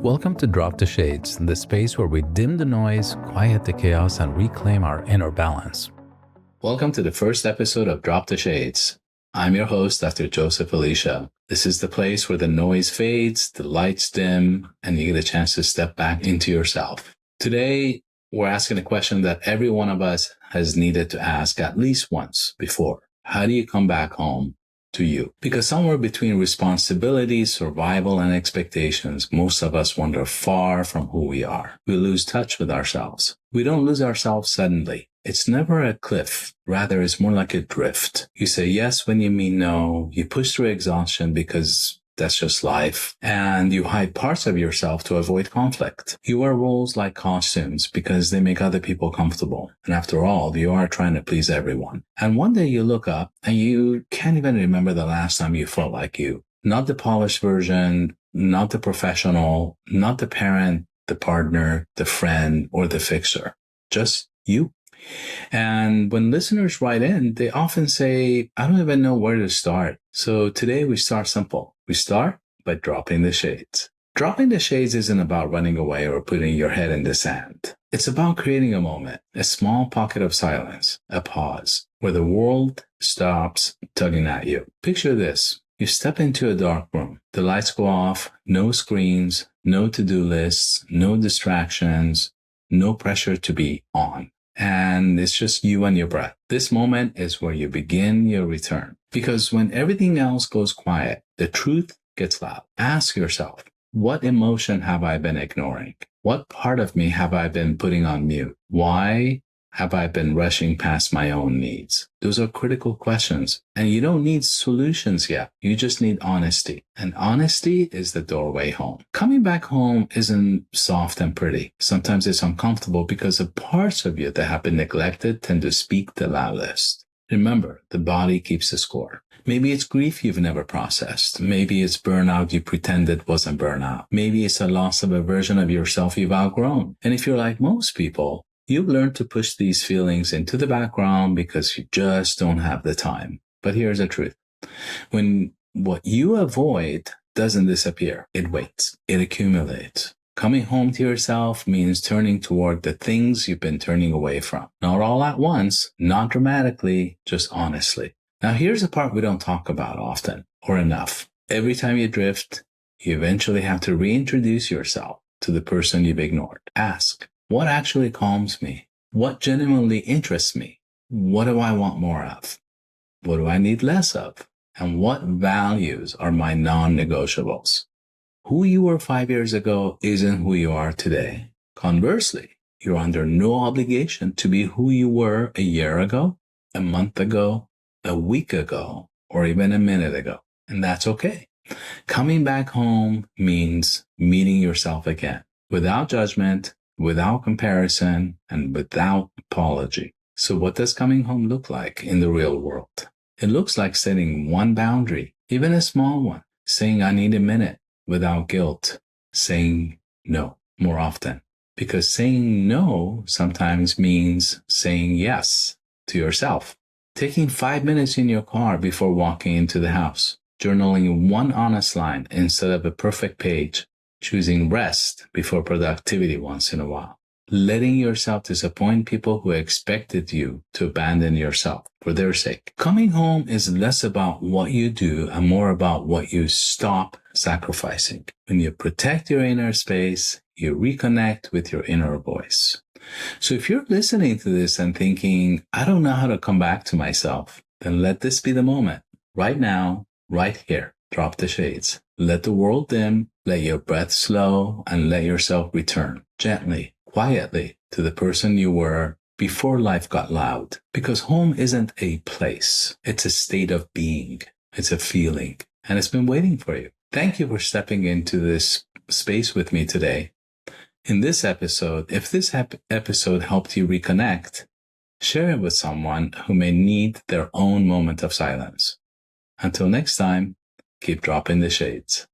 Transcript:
Welcome to Drop the Shades, the space where we dim the noise, quiet the chaos, and reclaim our inner balance. Welcome to the first episode of Drop the Shades. I'm your host, Dr. Joseph Elisha. This is the place where the noise fades, the lights dim, and you get a chance to step back into yourself. Today, we're asking a question that every one of us has needed to ask at least once before. How do you come back home to you? Because somewhere between responsibilities, survival, and expectations, most of us wander far from who we are. We lose touch with ourselves. We don't lose ourselves suddenly. It's never a cliff. Rather, it's more like a drift. You say yes when you mean no. You push through exhaustion because that's just life. And you hide parts of yourself to avoid conflict. You wear roles like costumes because they make other people comfortable. And after all, you are trying to please everyone. And one day you look up and you can't even remember the last time you felt like you. Not the polished version, not the professional, not the parent, the partner, the friend, or the fixer. Just you. And when listeners write in, they often say, I don't even know where to start. So today we start simple. We start by dropping the shades. Dropping the shades isn't about running away or putting your head in the sand. It's about creating a moment, a small pocket of silence, a pause, where the world stops tugging at you. Picture this. You step into a dark room. The lights go off, no screens, no to-do lists, no distractions, no pressure to be on. And it's just you and your breath. This moment is where you begin your return. Because when everything else goes quiet, the truth gets loud. Ask yourself, what emotion have I been ignoring? What part of me have I been putting on mute? Why have I been rushing past my own needs? Those are critical questions. And you don't need solutions yet. You just need honesty. And honesty is the doorway home. Coming back home isn't soft and pretty. Sometimes it's uncomfortable because the parts of you that have been neglected tend to speak the loudest. Remember, the body keeps the score. Maybe it's grief you've never processed. Maybe it's burnout you pretended wasn't burnout. Maybe it's a loss of a version of yourself you've outgrown. And if you're like most people, you've learned to push these feelings into the background because you just don't have the time. But here's the truth. When what you avoid doesn't disappear, it waits. It accumulates. Coming home to yourself means turning toward the things you've been turning away from. Not all at once, not dramatically, just honestly. Now here's the part we don't talk about often or enough. Every time you drift, you eventually have to reintroduce yourself to the person you've ignored. Ask, what actually calms me? What genuinely interests me? What do I want more of? What do I need less of? And what values are my non-negotiables? Who you were 5 years ago isn't who you are today. Conversely, you're under no obligation to be who you were a year ago, a month ago, a week ago, or even a minute ago. And that's okay. Coming back home means meeting yourself again, without judgment, without comparison, and without apology. So what does coming home look like in the real world? It looks like setting one boundary, even a small one, saying I need a minute without guilt, saying no more often. Because saying no sometimes means saying yes to yourself. Taking 5 minutes in your car before walking into the house, journaling one honest line instead of a perfect page, choosing rest before productivity once in a while, letting yourself disappoint people who expected you to abandon yourself for their sake. Coming home is less about what you do and more about what you stop sacrificing. When you protect your inner space, you reconnect with your inner voice. So if you're listening to this and thinking, I don't know how to come back to myself, then let this be the moment. Right now, right here, drop the shades. Let the world dim, let your breath slow, and let yourself return gently, quietly to the person you were before life got loud. Because home isn't a place. It's a state of being. It's a feeling. And it's been waiting for you. Thank you for stepping into this space with me today. In this episode, if this episode helped you reconnect, share it with someone who may need their own moment of silence. Until next time, keep dropping the shades.